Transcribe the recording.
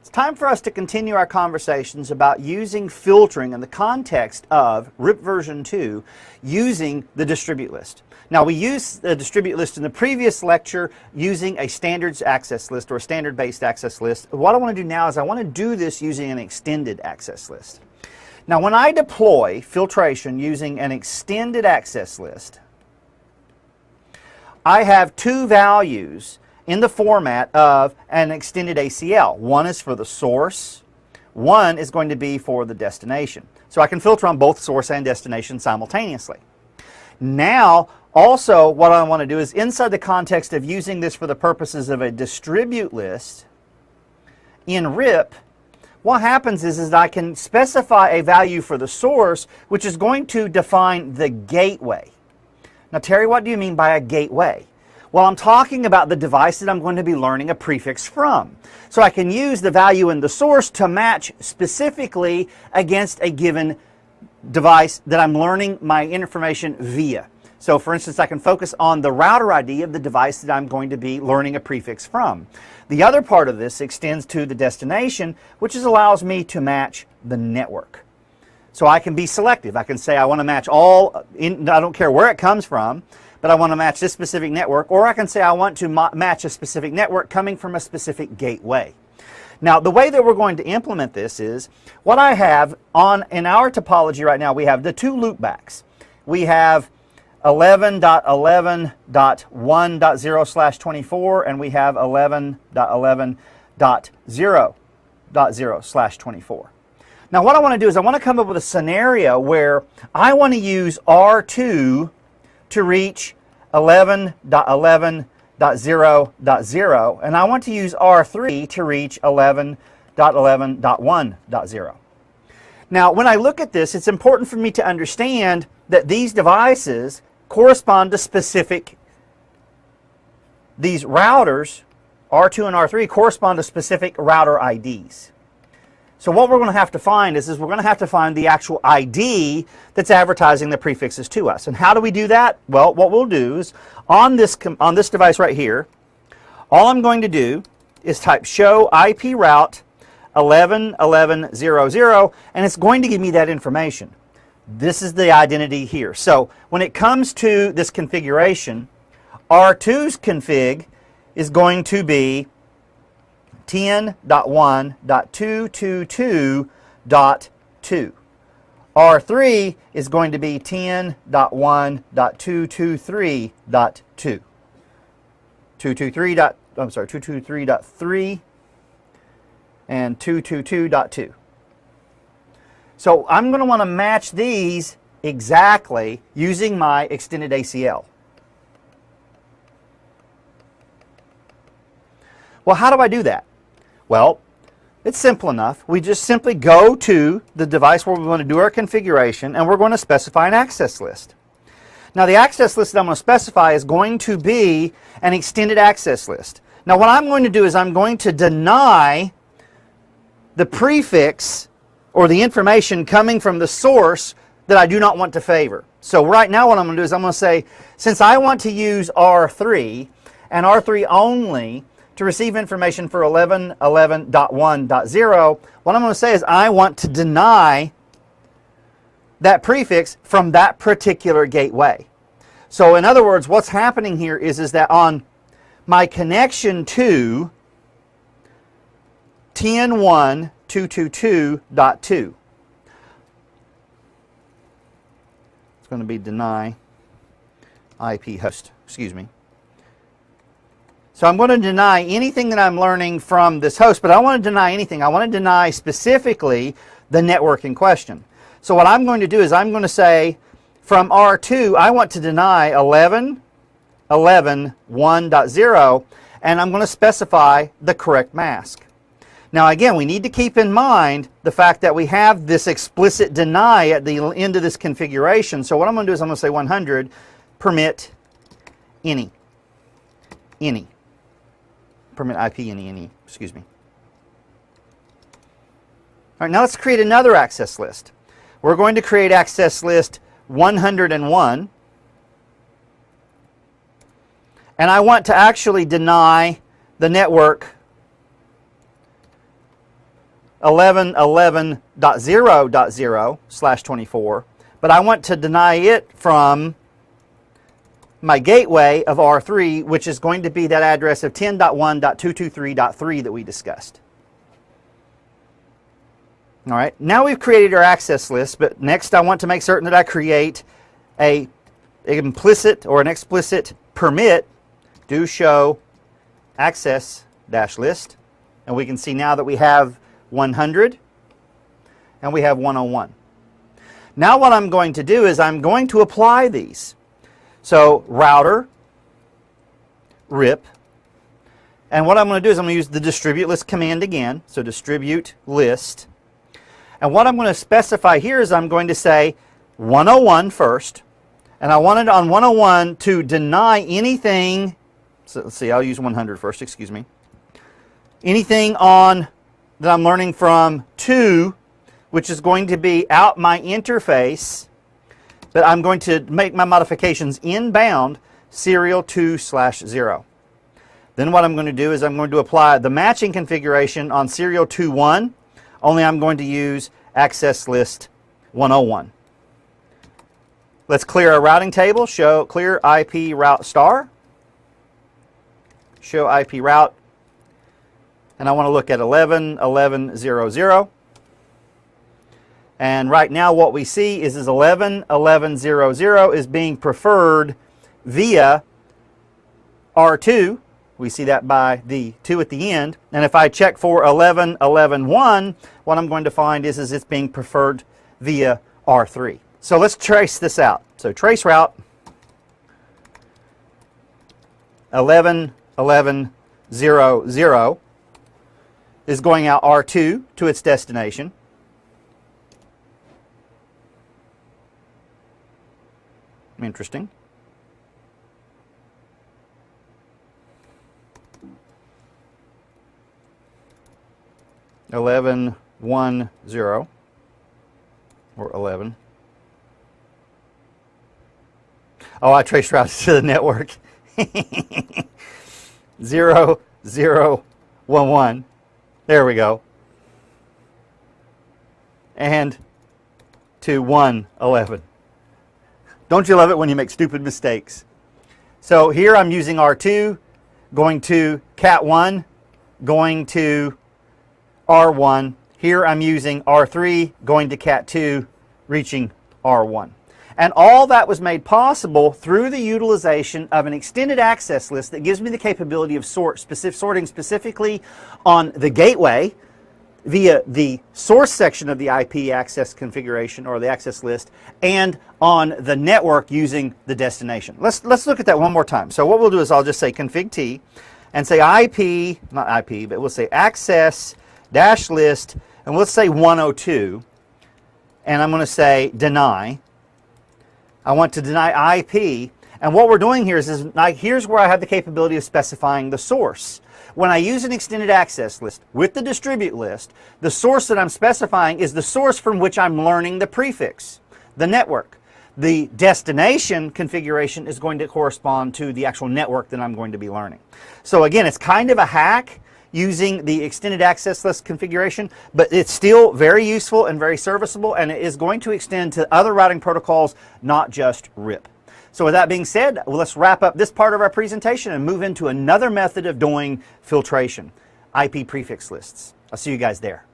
It's time for us to continue our conversations about using filtering in the context of RIP version 2 using the distribute list. Now, we used the distribute list in the previous lecture using a standards access list or a standard-based access list. What I want to do now is I want to do this using an extended access list. Now, when I deploy filtration using an extended access list, I have two values in the format of an extended ACL. One is for the source, one is going to be for the destination. So I can filter on both source and destination simultaneously. Now, also what I want to do is inside the context of using this for the purposes of a distribute list in RIP, what happens is I can specify a value for the source which is going to define the gateway. Now, Terry, what do you mean by a gateway? Well, I'm talking about the device that I'm going to be learning a prefix from. So I can use the value in the source to match specifically against a given device that I'm learning my information via. So for instance, I can focus on the router ID of the device that I'm going to be learning a prefix from. The other part of this extends to the destination, which allows me to match the network. So I can be selective. I can say I want to match all, I don't care where it comes from, but I want to match this specific network, or I can say I want to match a specific network coming from a specific gateway. Now, the way that we're going to implement this is what I have in our topology right now. We have the two loopbacks. We have 11.11.1.0/24 and we have 11.11.0.0/24. Now, what I want to do is I want to come up with a scenario where I want to use R2 to reach 11.11.0.0, and I want to use R3 to reach 11.11.1.0. Now, when I look at this, it's important for me to understand that these devices correspond to specific, these routers, R2 and R3, correspond to specific router IDs. So what we're going to have to find is we're going to have to find the actual ID that's advertising the prefixes to us. And how do we do that? Well, what we'll do is on this device right here, all I'm going to do is type show IP route 11.11.0.0, and it's going to give me that information. This is the identity here. So when it comes to this configuration, R2's config is going to be 10.1.222.2. R3 is going to be 10.1.223.2. 223.3 and 222.2. So I'm going to want to match these exactly using my extended ACL. Well, how do I do that? Well, it's simple enough. We just simply go to the device where we want to do our configuration, and we're going to specify an access list. Now, the access list that I'm going to specify is going to be an extended access list. Now, what I'm going to do is I'm going to deny the prefix or the information coming from the source that I do not want to favor. So right now what I'm going to do is I'm going to say, since I want to use R3 and R3 only to receive information for 11.11.1.0, what I'm going to say is I want to deny that prefix from that particular gateway. So in other words, what's happening here is that on my connection to 10.1.222.2, it's going to be deny IP host, excuse me. So I'm going to deny anything that I'm learning from this host, but I don't want to deny anything. I want to deny specifically the network in question. So what I'm going to do is I'm going to say from R2, I want to deny 11.11.1.0, and I'm going to specify the correct mask. Now again, we need to keep in mind the fact that we have this explicit deny at the end of this configuration. So what I'm going to do is I'm going to say 100 permit any. Permit IP any, excuse me. All right, now let's create another access list. We're going to create access list 101. And I want to actually deny the network 11.11.0.0/24, but I want to deny it from my gateway of R3, which is going to be that address of 10.1.223.3 that we discussed. All right, now we've created our access list, but next I want to make certain that I create an implicit or an explicit permit do show access dash list, and we can see now that we have 100 and we have 101. Now what I'm going to do is I'm going to apply these. So router, RIP, and what I'm going to do is I'm going to use the distribute list command again. So distribute list, and what I'm going to specify here is I'm going to say 101 first, and I wanted on 101 to deny anything. So let's see, I'll use 100 first, excuse me. Anything on that I'm learning from 2, which is going to be out my interface, but I'm going to make my modifications inbound serial 2/0. Then what I'm going to do is I'm going to apply the matching configuration on serial 2.1, only I'm going to use access list 101. Let's clear our routing table, show clear IP route star, show IP route, and I want to look at 11.11.0.0. And right now what we see is 11.11.0.0 is being preferred via R2. We see that by the 2 at the end. And if I check for 11.11.1, what I'm going to find is it's being preferred via R3. So let's trace this out. So trace route 11.11.0.0 is going out R2 to its destination. Interesting. (11.1.0) or 11. Oh, I traced routes to the network. 0.0.1.1. There we go. And to 1.11. Don't you love it when you make stupid mistakes? So here I'm using R2, going to cat1, going to R1. Here I'm using R3, going to cat2, reaching R1. And all that was made possible through the utilization of an extended access list that gives me the capability of sorting specifically on the gateway via the source section of the IP access configuration or the access list, and on the network using the destination. Let's look at that one more time. So what we'll do is I'll just say config T and say IP, not IP, but we'll say access dash list, and we'll say 102, and I'm going to say deny. I want to deny IP, and what we're doing here is here's where I have the capability of specifying the source. When I use an extended access list with the distribute list, the source that I'm specifying is the source from which I'm learning the prefix, the network. The destination configuration is going to correspond to the actual network that I'm going to be learning. So again, it's kind of a hack using the extended access list configuration, but it's still very useful and very serviceable, and it is going to extend to other routing protocols, not just RIP. So with that being said, let's wrap up this part of our presentation and move into another method of doing filtration, IP prefix lists. I'll see you guys there.